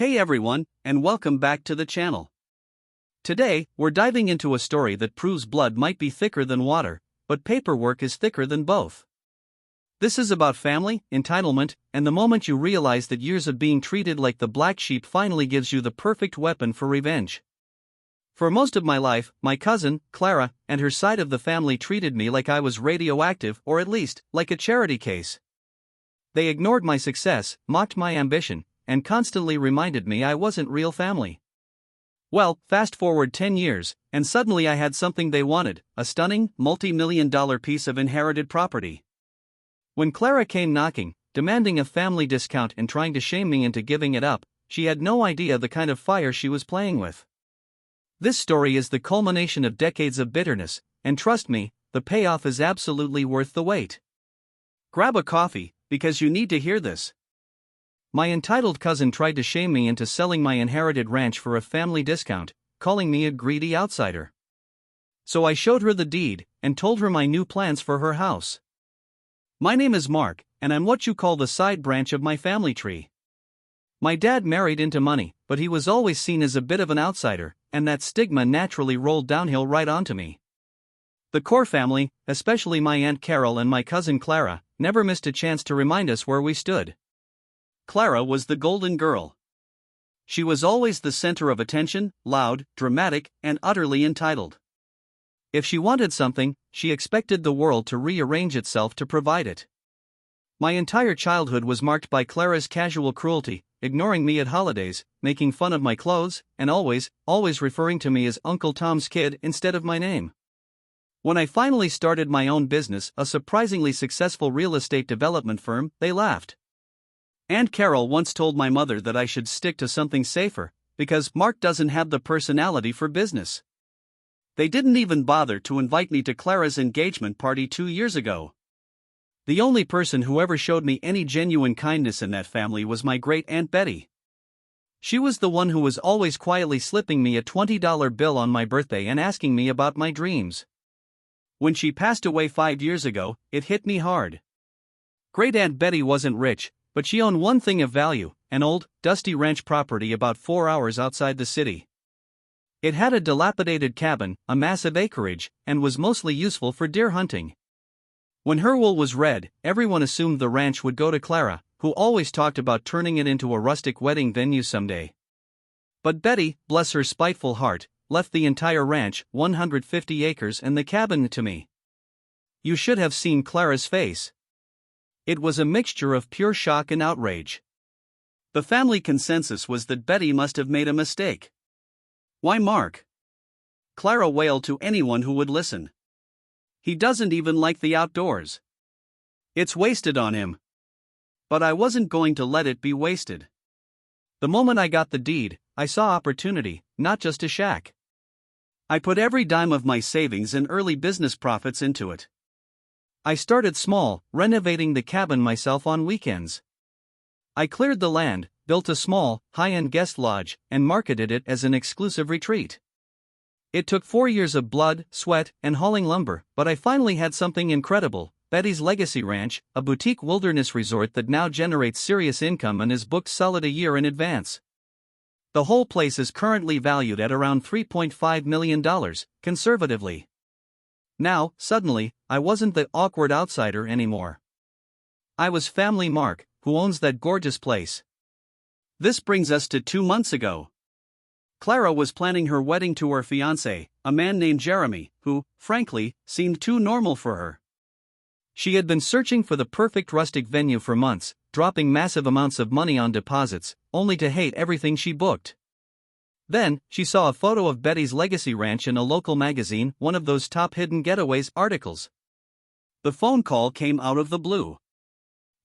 Hey everyone, and welcome back to the channel. Today, we're diving into a story that proves blood might be thicker than water, but paperwork is thicker than both. This is about family, entitlement, and the moment you realize that years of being treated like the black sheep finally gives you the perfect weapon for revenge. For most of my life, my cousin, Clara, and her side of the family treated me like I was radioactive, or at least, like a charity case. They ignored my success, mocked my ambition, and constantly reminded me I wasn't real family. Well, fast forward 10 years, and suddenly I had something they wanted, a stunning, multi-million-dollar piece of inherited property. When Clara came knocking, demanding a family discount and trying to shame me into giving it up, she had no idea the kind of fire she was playing with. This story is the culmination of decades of bitterness, and trust me, the payoff is absolutely worth the wait. Grab a coffee, because you need to hear this. My entitled cousin tried to shame me into selling my inherited ranch for a family discount, calling me a greedy outsider. So I showed her the deed, and told her my new plans for her house. My name is Mark, and I'm what you call the side branch of my family tree. My dad married into money, but he was always seen as a bit of an outsider, and that stigma naturally rolled downhill right onto me. The core family, especially my Aunt Carol and my cousin Clara, never missed a chance to remind us where we stood. Clara was the golden girl. She was always the center of attention, loud, dramatic, and utterly entitled. If she wanted something, she expected the world to rearrange itself to provide it. My entire childhood was marked by Clara's casual cruelty, ignoring me at holidays, making fun of my clothes, and always referring to me as Uncle Tom's kid instead of my name. When I finally started my own business, a surprisingly successful real estate development firm, they laughed. Aunt Carol once told my mother that I should stick to something safer, because Mark doesn't have the personality for business. They didn't even bother to invite me to Clara's engagement party 2 years ago. The only person who ever showed me any genuine kindness in that family was my great Aunt Betty. She was the one who was always quietly slipping me a $20 bill on my birthday and asking me about my dreams. When she passed away 5 years ago, it hit me hard. Great Aunt Betty wasn't rich, but she owned one thing of value, an old, dusty ranch property about 4 hours outside the city. It had a dilapidated cabin, a massive acreage, and was mostly useful for deer hunting. When her will was read, everyone assumed the ranch would go to Clara, who always talked about turning it into a rustic wedding venue someday. But Betty, bless her spiteful heart, left the entire ranch, 150 acres, and the cabin to me. You should have seen Clara's face. It was a mixture of pure shock and outrage. The family consensus was that Betty must have made a mistake. Why Mark? Clara wailed to anyone who would listen. He doesn't even like the outdoors. It's wasted on him. But I wasn't going to let it be wasted. The moment I got the deed, I saw opportunity, not just a shack. I put every dime of my savings and early business profits into it. I started small, renovating the cabin myself on weekends. I cleared the land, built a small, high-end guest lodge, and marketed it as an exclusive retreat. It took 4 years of blood, sweat, and hauling lumber, but I finally had something incredible: Betty's Legacy Ranch, a boutique wilderness resort that now generates serious income and is booked solid a year in advance. The whole place is currently valued at around $3.5 million, conservatively. Now, suddenly, I wasn't the awkward outsider anymore. I was Family Mark, who owns that gorgeous place. This brings us to 2 months ago. Clara was planning her wedding to her fiancé, a man named Jeremy, who, frankly, seemed too normal for her. She had been searching for the perfect rustic venue for months, dropping massive amounts of money on deposits, only to hate everything she booked. Then, she saw a photo of Betty's Legacy Ranch in a local magazine, one of those top hidden getaways articles. The phone call came out of the blue.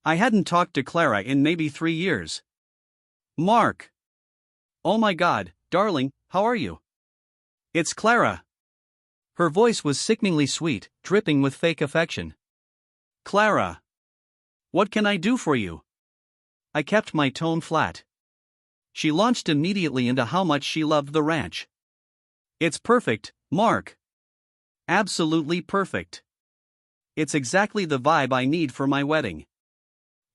I hadn't talked to Clara in maybe 3 years. Mark. Oh my God, darling, how are you? It's Clara. Her voice was sickeningly sweet, dripping with fake affection. Clara. What can I do for you? I kept my tone flat. She launched immediately into how much she loved the ranch. It's perfect, Mark. Absolutely perfect. It's exactly the vibe I need for my wedding.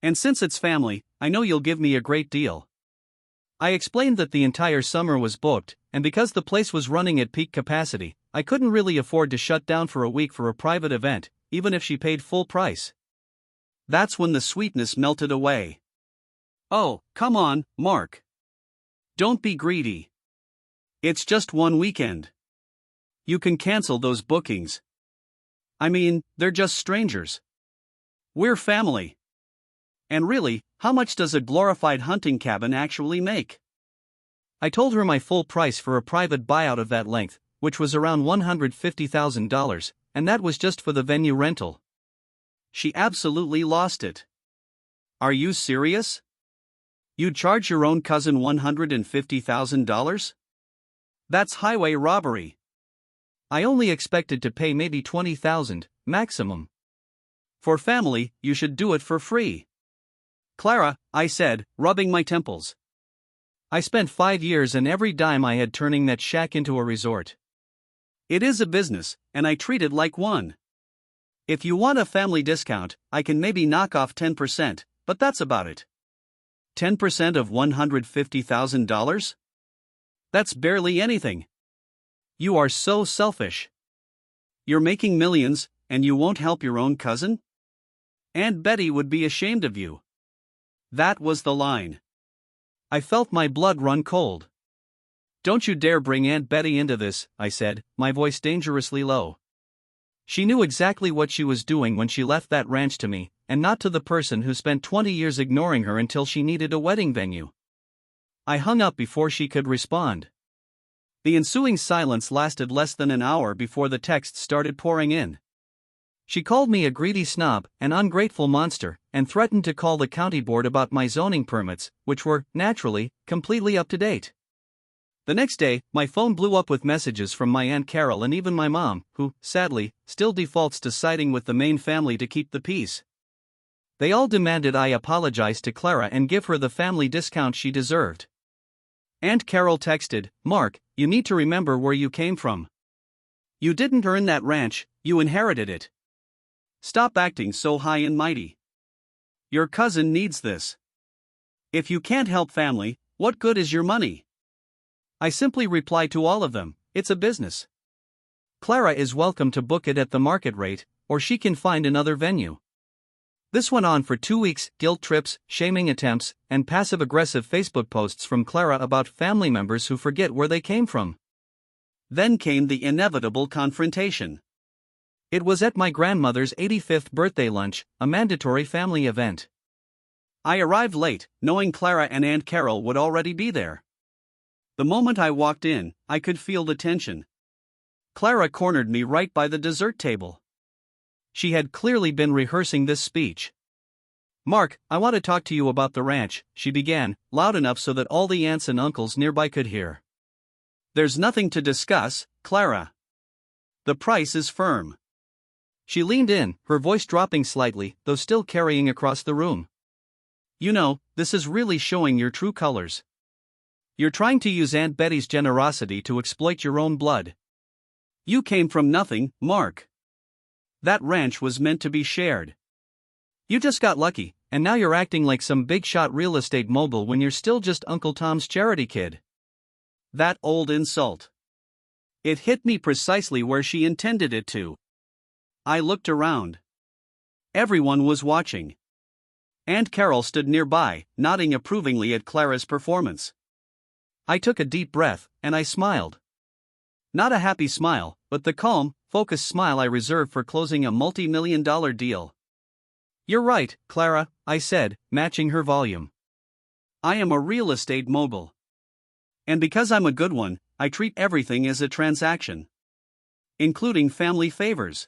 And since it's family, I know you'll give me a great deal. I explained that the entire summer was booked, and because the place was running at peak capacity, I couldn't really afford to shut down for a week for a private event, even if she paid full price. That's when the sweetness melted away. "Oh, come on, Mark. Don't be greedy. It's just one weekend. You can cancel those bookings. I mean, they're just strangers. We're family. And really, how much does a glorified hunting cabin actually make?" I told her my full price for a private buyout of that length, which was around $150,000, and that was just for the venue rental. She absolutely lost it. "Are you serious? You'd charge your own cousin $150,000? That's highway robbery. I only expected to pay maybe $20,000, maximum. For family, you should do it for free." "Clara," I said, rubbing my temples. "I spent 5 years and every dime I had turning that shack into a resort. It is a business, and I treat it like one. If you want a family discount, I can maybe knock off 10%, but that's about it." 10% of $150,000? That's barely anything. You are so selfish. You're making millions, and you won't help your own cousin? Aunt Betty would be ashamed of you. That was the line. I felt my blood run cold. "Don't you dare bring Aunt Betty into this," I said, my voice dangerously low. She knew exactly what she was doing when she left that ranch to me, and not to the person who spent 20 years ignoring her until she needed a wedding venue. I hung up before she could respond. The ensuing silence lasted less than an hour before the texts started pouring in. She called me a greedy snob, an ungrateful monster, and threatened to call the county board about my zoning permits, which were, naturally, completely up to date. The next day, my phone blew up with messages from my Aunt Carol and even my mom, who, sadly, still defaults to siding with the main family to keep the peace. They all demanded I apologize to Clara and give her the family discount she deserved. Aunt Carol texted, "Mark, you need to remember where you came from. You didn't earn that ranch, you inherited it. Stop acting so high and mighty. Your cousin needs this. If you can't help family, what good is your money?" I simply replied to all of them, "It's a business. Clara is welcome to book it at the market rate, or she can find another venue." This went on for 2 weeks, guilt trips, shaming attempts, and passive-aggressive Facebook posts from Clara about family members who forget where they came from. Then came the inevitable confrontation. It was at my grandmother's 85th birthday lunch, a mandatory family event. I arrived late, knowing Clara and Aunt Carol would already be there. The moment I walked in, I could feel the tension. Clara cornered me right by the dessert table. She had clearly been rehearsing this speech. "Mark, I want to talk to you about the ranch," she began, loud enough so that all the aunts and uncles nearby could hear. "There's nothing to discuss, Clara. The price is firm." She leaned in, her voice dropping slightly, though still carrying across the room. "You know, this is really showing your true colors. You're trying to use Aunt Betty's generosity to exploit your own blood. You came from nothing, Mark. That ranch was meant to be shared. You just got lucky, and now you're acting like some big-shot real estate mogul when you're still just Uncle Tom's charity kid." That old insult. It hit me precisely where she intended it to. I looked around. Everyone was watching. Aunt Carol stood nearby, nodding approvingly at Clara's performance. I took a deep breath, and I smiled. Not a happy smile, but the calm, focused smile I reserve for closing a multi-million-dollar deal. "You're right, Clara," I said, matching her volume. "I am a real estate mogul. And because I'm a good one, I treat everything as a transaction. Including family favors."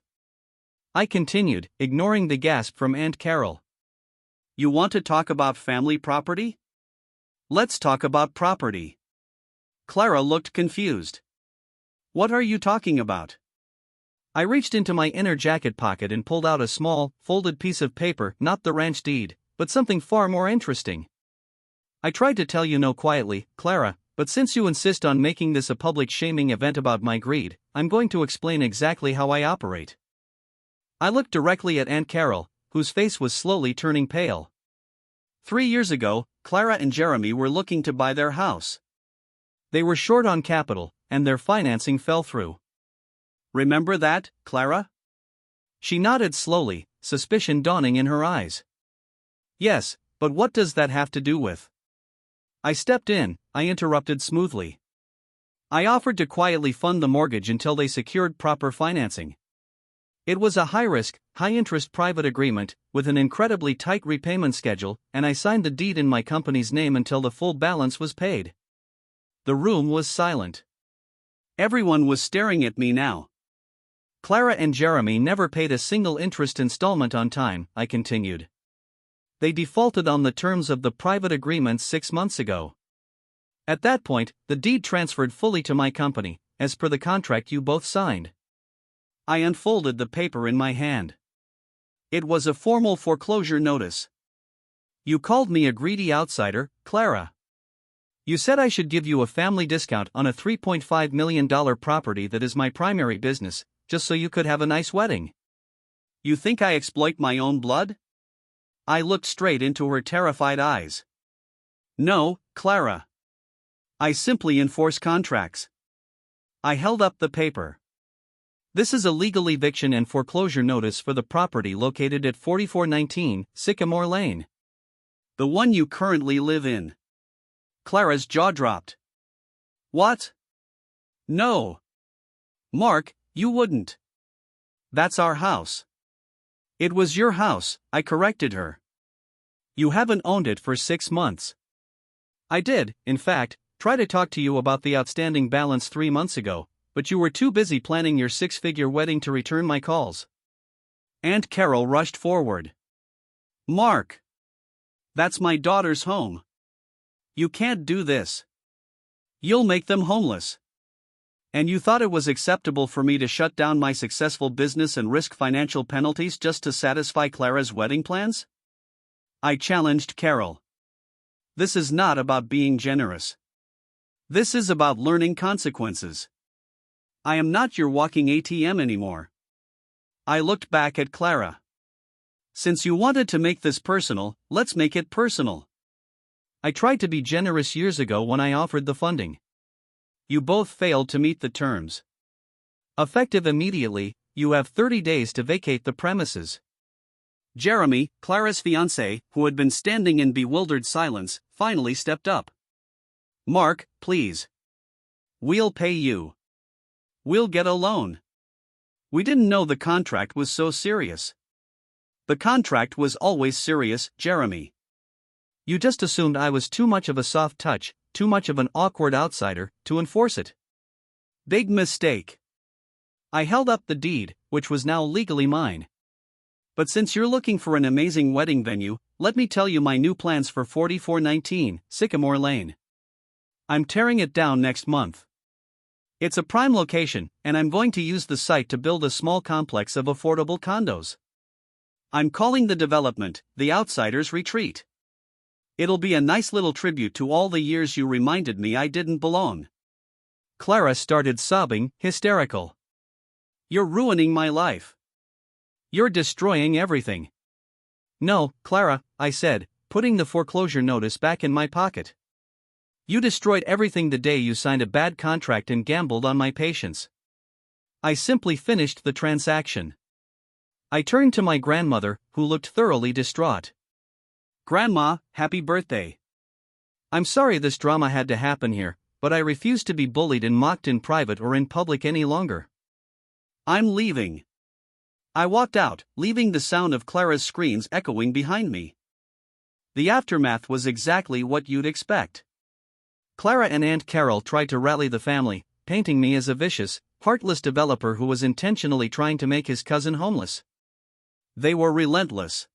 I continued, ignoring the gasp from Aunt Carol. "You want to talk about family property? Let's talk about property." Clara looked confused. "What are you talking about?" I reached into my inner jacket pocket and pulled out a small, folded piece of paper, not the ranch deed, but something far more interesting. "I tried to tell you no quietly, Clara, but since you insist on making this a public shaming event about my greed, I'm going to explain exactly how I operate." I looked directly at Aunt Carol, whose face was slowly turning pale. 3 years ago, Clara and Jeremy were looking to buy their house. They were short on capital, and their financing fell through. Remember that, Clara? She nodded slowly, suspicion dawning in her eyes. Yes, but what does that have to do with? I stepped in, I interrupted smoothly. I offered to quietly fund the mortgage until they secured proper financing. It was a high-risk, high-interest private agreement, with an incredibly tight repayment schedule, and I signed the deed in my company's name until the full balance was paid. The room was silent. Everyone was staring at me now. Clara and Jeremy never paid a single interest installment on time, I continued. They defaulted on the terms of the private agreement 6 months ago. At that point, the deed transferred fully to my company, as per the contract you both signed. I unfolded the paper in my hand. It was a formal foreclosure notice. You called me a greedy outsider, Clara. You said I should give you a family discount on a $3.5 million property that is my primary business, just so you could have a nice wedding. You think I exploit my own blood? I looked straight into her terrified eyes. No, Clara. I simply enforce contracts. I held up the paper. This is a legal eviction and foreclosure notice for the property located at 4419 Sycamore Lane. The one you currently live in. Clara's jaw dropped. What? No. Mark, you wouldn't. That's our house. It was your house, I corrected her. You haven't owned it for 6 months. I did, in fact, try to talk to you about the outstanding balance 3 months ago, but you were too busy planning your 6-figure wedding to return my calls. Aunt Carol rushed forward. Mark! That's my daughter's home. You can't do this. You'll make them homeless. And you thought it was acceptable for me to shut down my successful business and risk financial penalties just to satisfy Clara's wedding plans? I challenged Carol. This is not about being generous. This is about learning consequences. I am not your walking ATM anymore. I looked back at Clara. Since you wanted to make this personal, let's make it personal. I tried to be generous years ago when I offered the funding. You both failed to meet the terms. Effective immediately, you have 30 days to vacate the premises. Jeremy, Clara's fiancé, who had been standing in bewildered silence, finally stepped up. Mark, please. We'll pay you. We'll get a loan. We didn't know the contract was so serious. The contract was always serious, Jeremy. You just assumed I was too much of a soft touch, too much of an awkward outsider, to enforce it. Big mistake. I held up the deed, which was now legally mine. But since you're looking for an amazing wedding venue, let me tell you my new plans for 4419 Sycamore Lane. I'm tearing it down next month. It's a prime location, and I'm going to use the site to build a small complex of affordable condos. I'm calling the development The Outsider's Retreat. It'll be a nice little tribute to all the years you reminded me I didn't belong. Clara started sobbing, hysterical. You're ruining my life. You're destroying everything. No, Clara, I said, putting the foreclosure notice back in my pocket. You destroyed everything the day you signed a bad contract and gambled on my patience. I simply finished the transaction. I turned to my grandmother, who looked thoroughly distraught. Grandma, happy birthday. I'm sorry this drama had to happen here, but I refuse to be bullied and mocked in private or in public any longer. I'm leaving. I walked out, leaving the sound of Clara's screams echoing behind me. The aftermath was exactly what you'd expect. Clara and Aunt Carol tried to rally the family, painting me as a vicious, heartless developer who was intentionally trying to make his cousin homeless. They were relentless.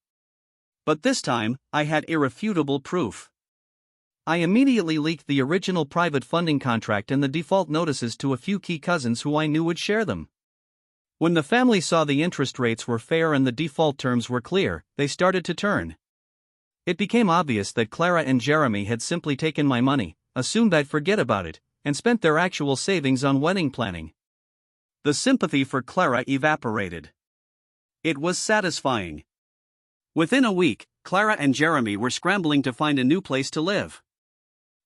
But this time, I had irrefutable proof. I immediately leaked the original private funding contract and the default notices to a few key cousins who I knew would share them. When the family saw the interest rates were fair and the default terms were clear, they started to turn. It became obvious that Clara and Jeremy had simply taken my money, assumed I'd forget about it, and spent their actual savings on wedding planning. The sympathy for Clara evaporated. It was satisfying. Within a week, Clara and Jeremy were scrambling to find a new place to live.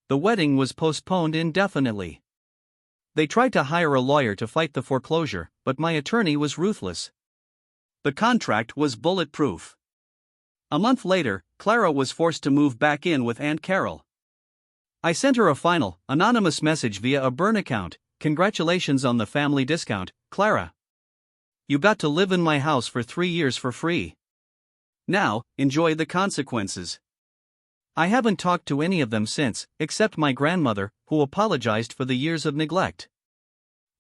The wedding was postponed indefinitely. They tried to hire a lawyer to fight the foreclosure, but my attorney was ruthless. The contract was bulletproof. A month later, Clara was forced to move back in with Aunt Carol. I sent her a final, anonymous message via a burn account. "Congratulations on the family discount, Clara. You got to live in my house for 3 years for free. Now, enjoy the consequences." I haven't talked to any of them since, except my grandmother, who apologized for the years of neglect.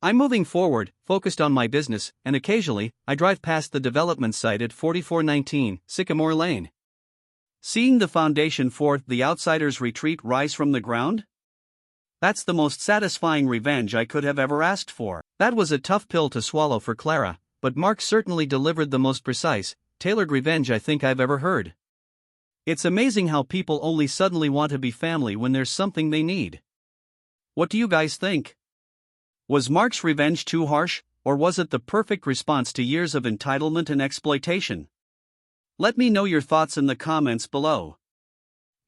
I'm moving forward, focused on my business, and occasionally, I drive past the development site at 4419 Sycamore Lane. Seeing the foundation for The Outsider's Retreat rise from the ground? That's the most satisfying revenge I could have ever asked for. That was a tough pill to swallow for Clara, but Mark certainly delivered the most precise, tailored revenge I think I've ever heard. It's amazing how people only suddenly want to be family when there's something they need. What do you guys think? Was Mark's revenge too harsh, or was it the perfect response to years of entitlement and exploitation? Let me know your thoughts in the comments below.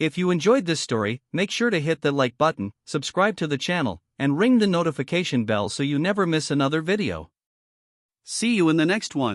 If you enjoyed this story, make sure to hit the like button, subscribe to the channel, and ring the notification bell so you never miss another video. See you in the next one.